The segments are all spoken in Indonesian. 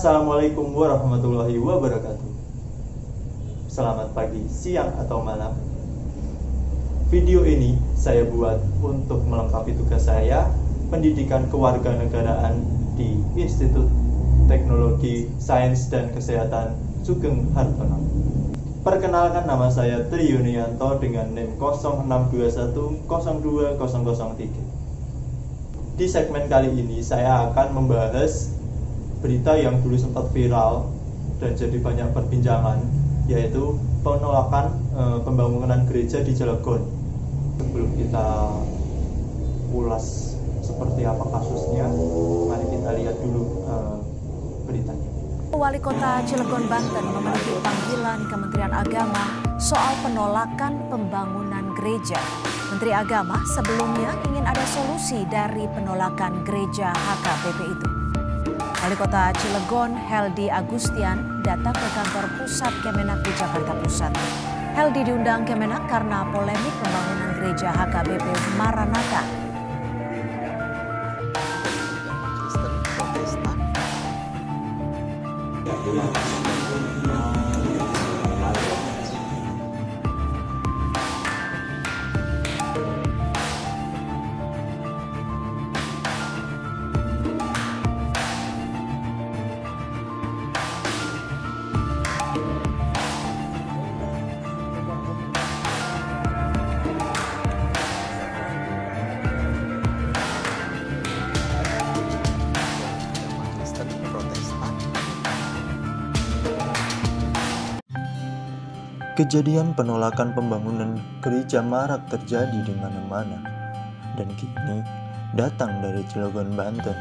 Assalamualaikum warahmatullahi wabarakatuh. Selamat pagi, siang, atau malam. Video ini saya buat untuk melengkapi tugas saya pendidikan kewarganegaraan di Institut Teknologi Sains dan Kesehatan Sugeng Hartono. Perkenalkan, nama saya Tri Yunianto dengan NIM 0621020003. Di segmen kali ini saya akan membahas berita yang dulu sempat viral dan jadi banyak perbincangan, yaitu penolakan pembangunan gereja di Cilegon. Sebelum kita ulas seperti apa kasusnya, mari kita lihat dulu beritanya. Wali Kota Cilegon, Banten memenuhi panggilan Kementerian Agama soal penolakan pembangunan gereja. Menteri Agama sebelumnya ingin ada solusi dari penolakan gereja HKBP itu. Wali Kota Cilegon, Heldi Agustian, datang ke kantor pusat Kemenak di Jakarta Pusat. Heldi diundang Kemenak karena polemik pembangunan gereja HKBP Maranatha. Kejadian penolakan pembangunan gereja marak terjadi di mana-mana, dan kini datang dari Cilegon, Banten.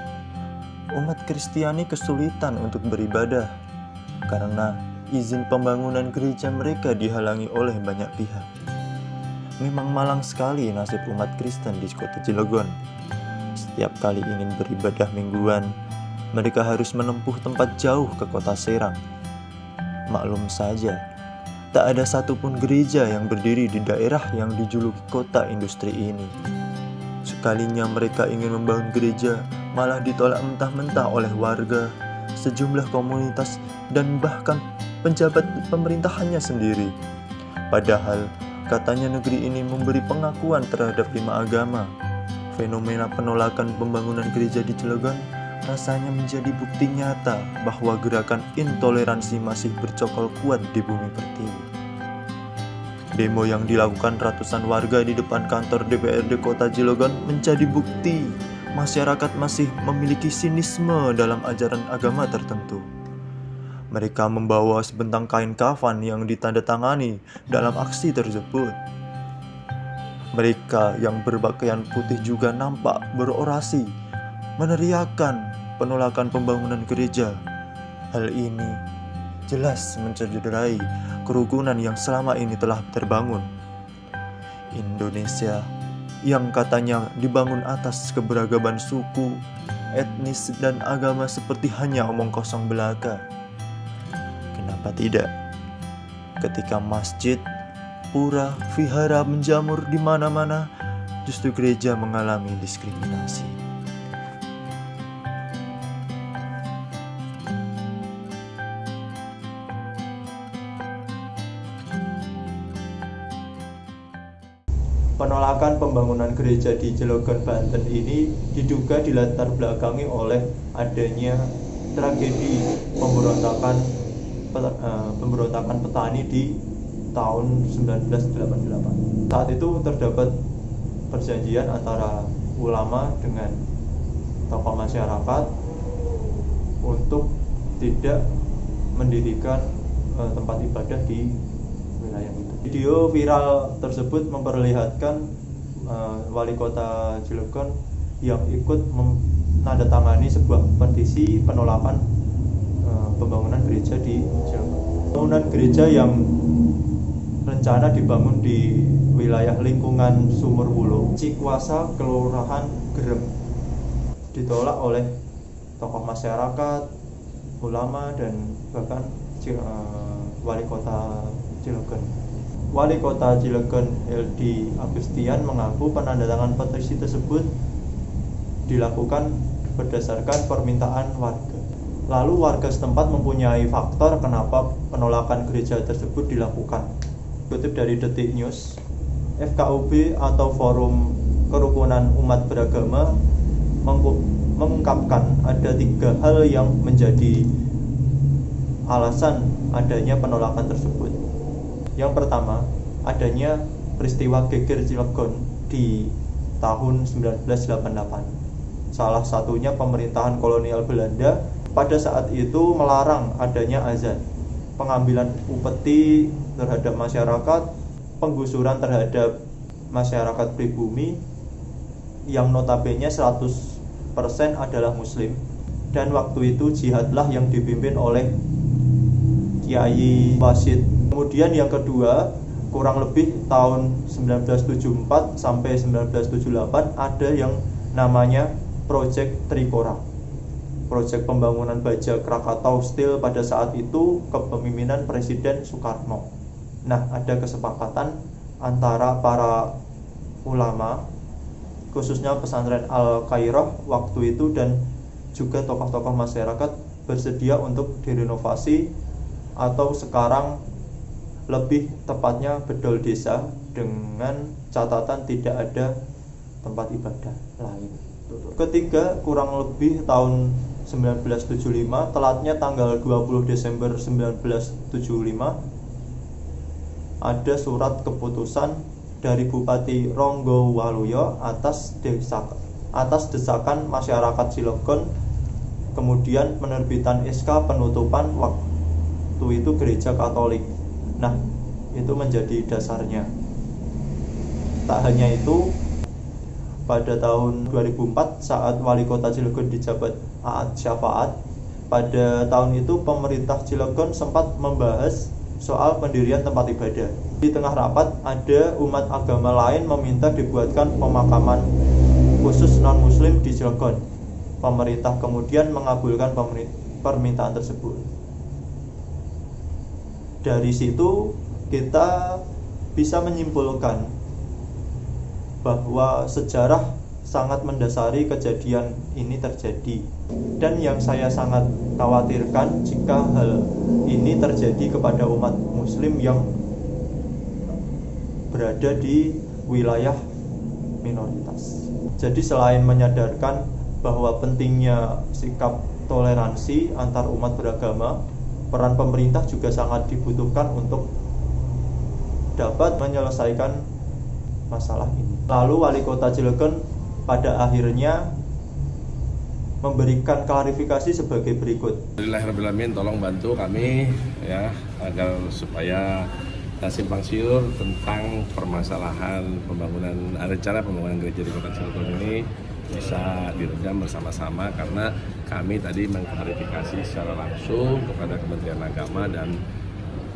Umat Kristiani kesulitan untuk beribadah karena izin pembangunan gereja mereka dihalangi oleh banyak pihak. Memang malang sekali nasib umat Kristen di kota Cilegon. Setiap kali ingin beribadah mingguan, mereka harus menempuh tempat jauh ke kota Serang. Maklum saja, tak ada satupun gereja yang berdiri di daerah yang dijuluki kota industri ini. Sekalinya mereka ingin membangun gereja, malah ditolak mentah-mentah oleh warga, sejumlah komunitas, dan bahkan pejabat pemerintahannya sendiri. Padahal katanya negeri ini memberi pengakuan terhadap 5 agama. Fenomena penolakan pembangunan gereja di Cilegon rasanya menjadi bukti nyata bahwa gerakan intoleransi masih bercokol kuat di bumi pertiwi. Demo yang dilakukan ratusan warga di depan kantor DPRD Kota Cilegon menjadi bukti masyarakat masih memiliki sinisme dalam ajaran agama tertentu. Mereka membawa sebentang kain kafan yang ditandatangani dalam aksi tersebut. Mereka yang berpakaian putih juga nampak berorasi, meneriakkan penolakan pembangunan gereja. Hal ini jelas mencederai kerukunan yang selama ini telah terbangun. Indonesia yang katanya dibangun atas keberagaman suku, etnis, dan agama seperti hanya omong kosong belaka. Kenapa tidak? Ketika masjid, pura, vihara menjamur di mana-mana, justru gereja mengalami diskriminasi. Penolakan pembangunan gereja di Cilegon, Banten ini diduga dilatar belakangi oleh adanya tragedi pemberontakan petani di tahun 1988. Saat itu terdapat perjanjian antara ulama dengan tokoh masyarakat untuk tidak mendirikan tempat ibadah di wilayah itu. Video viral tersebut memperlihatkan wali kota Cilegon yang ikut menandatangani sebuah petisi penolakan pembangunan gereja di Cilegon. Pembangunan gereja yang rencana dibangun di wilayah lingkungan Sumurwulo, Cikuasa, Kelurahan Gerem, ditolak oleh tokoh masyarakat, ulama, dan bahkan wali kota Cilegon. Wali Kota Cilegon, Heldi Agustian, mengaku penandatangan petisi tersebut dilakukan berdasarkan permintaan warga. Lalu warga setempat mempunyai faktor kenapa penolakan gereja tersebut dilakukan. Kutip dari Detik News, FKUB atau Forum Kerukunan Umat Beragama mengungkapkan ada 3 hal yang menjadi alasan adanya penolakan tersebut. Yang pertama, adanya peristiwa geger Cilegon di tahun 1988. Salah satunya pemerintahan kolonial Belanda pada saat itu melarang adanya azan, pengambilan upeti terhadap masyarakat, penggusuran terhadap masyarakat pribumi yang notabene 100% adalah muslim, dan waktu itu jihadlah yang dipimpin oleh Kiai Wasid. Kemudian yang kedua, kurang lebih tahun 1974 sampai 1978 ada yang namanya Project Trikora, proyek pembangunan baja Krakatau Steel pada saat itu kepemimpinan Presiden Soekarno. Nah, ada kesepakatan antara para ulama, khususnya pesantren Al-Qairah waktu itu, dan juga tokoh-tokoh masyarakat bersedia untuk direnovasi, atau sekarang lebih tepatnya bedol desa, dengan catatan tidak ada tempat ibadah lain. Ketiga, kurang lebih tahun 1975, telatnya tanggal 20 Desember 1975, ada surat keputusan dari Bupati Ronggo Waluyo atas desakan masyarakat Cilegon, kemudian penerbitan SK penutupan waktu itu gereja Katolik. Nah, itu menjadi dasarnya. Tak hanya itu, pada tahun 2004 saat wali kota Cilegon dijabat Aat Syafaat, pada tahun itu pemerintah Cilegon sempat membahas soal pendirian tempat ibadah. Di tengah rapat ada umat agama lain meminta dibuatkan pemakaman khusus non-muslim di Cilegon. Pemerintah kemudian mengabulkan permintaan tersebut. Dari situ kita bisa menyimpulkan bahwa sejarah sangat mendasari kejadian ini terjadi, dan yang saya sangat khawatirkan jika hal ini terjadi kepada umat muslim yang berada di wilayah minoritas. Jadi selain menyadarkan bahwa pentingnya sikap toleransi antar umat beragama, peran pemerintah juga sangat dibutuhkan untuk dapat menyelesaikan masalah ini. Lalu wali kota Cilegon pada akhirnya memberikan klarifikasi sebagai berikut. Alhamdulillahirrahmanirrahim, tolong bantu kami ya agar supaya simpang siur tentang permasalahan pembangunan, rencana pembangunan gereja di kota Cilegon ini bisa diredam bersama-sama, karena kami tadi mengklarifikasi secara langsung kepada Kementerian Agama, dan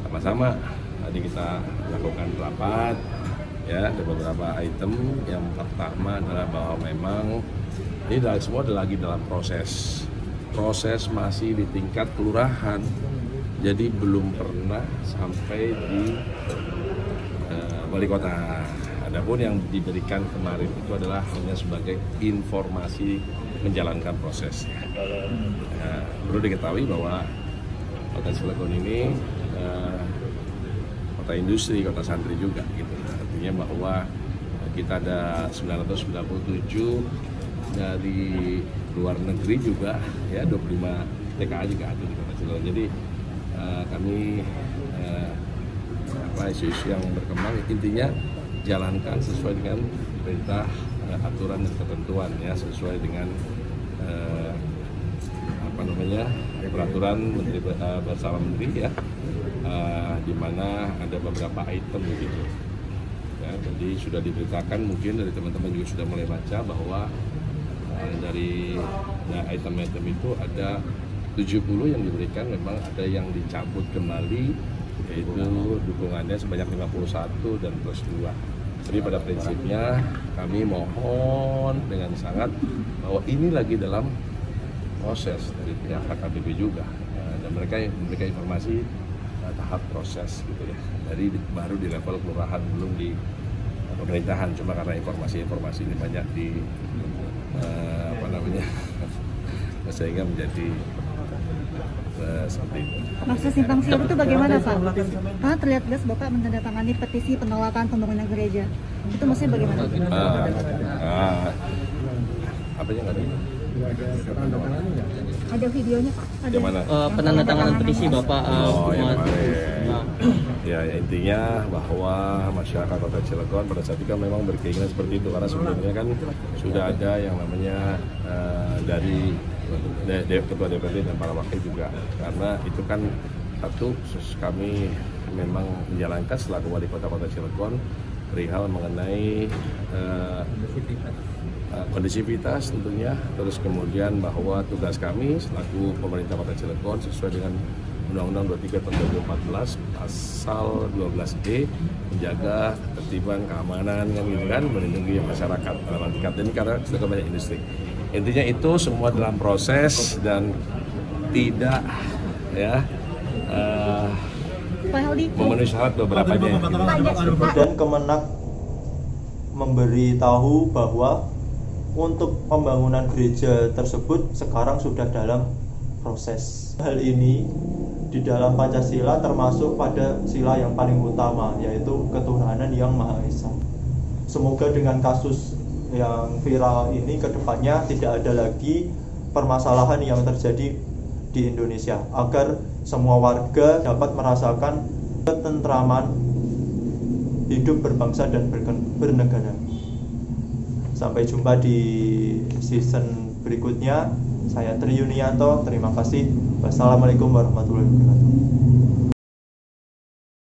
sama-sama tadi kita lakukan rapat. Ya, ada beberapa item. Yang pertama adalah bahwa memang ini semua lagi dalam proses masih di tingkat kelurahan, jadi belum pernah sampai di wali kota. Adapun yang diberikan kemarin itu adalah hanya sebagai informasi menjalankan proses. Perlu diketahui bahwa kota Cilegon ini kota industri, kota santri juga gitu. Artinya bahwa kita ada 997 dari luar negeri juga, ya 25 TKA juga ada di kota Cilegon. Jadi kami isu-isu yang berkembang intinya jalankan sesuai dengan perintah, aturan dan ketentuan, ya sesuai dengan peraturan Menteri bersama Menteri, ya di mana ada beberapa item begitu. Ya, jadi sudah diberitakan, mungkin dari teman-teman juga sudah mulai baca bahwa dari item-item itu ada 70 yang diberikan, memang ada yang dicabut kembali, yaitu dukungannya sebanyak 51 dan plus 2. Jadi pada prinsipnya kami mohon dengan sangat bahwa ini lagi dalam proses dari pihak HKBP juga, dan mereka memberikan informasi tahap proses gitu ya. Dari baru di level kelurahan, belum di pemerintahan. Cuma karena informasi ini banyak di sehingga menjadi Seperti itu. Maksud simpang siur itu bagaimana Pak? Karena terlihat jelas Bapak menandatangani petisi penolakan pembangunan gereja. Itu maksudnya bagaimana? Apanya nggak ada? Ada videonya Pak? Ada. Mana? Penandatanganan petisi Bapak. Ya, intinya bahwa masyarakat Kota Cilegon pada saat itu kan memang berkeinginan seperti itu, karena sebelumnya kan sudah ada yang namanya dari Ketua DPD dan para wakil juga, karena itu kan satu kami memang menjalankan selaku wali kota Cilegon perihal mengenai kondisivitas tentunya, terus kemudian bahwa tugas kami selaku pemerintah Kota Cilegon sesuai dengan Undang-Undang 23 tahun 2014 pasal 12D menjaga ketertiban, keamanan kan, melindungi masyarakat dalam tingkat ini karena sudah banyak industri. Intinya itu semua dalam proses dan tidak memenuhi syarat beberapanya. Dan Kemenak memberitahu bahwa untuk pembangunan gereja tersebut sekarang sudah dalam proses. Hal ini di dalam Pancasila termasuk pada sila yang paling utama, yaitu ketuhanan yang Maha Esa. Semoga dengan kasus yang viral ini kedepannya tidak ada lagi permasalahan yang terjadi di Indonesia, agar semua warga dapat merasakan ketentraman hidup berbangsa dan bernegara. Sampai jumpa di season berikutnya. Saya Tri Yunianto, terima kasih. Wassalamualaikum warahmatullahi wabarakatuh.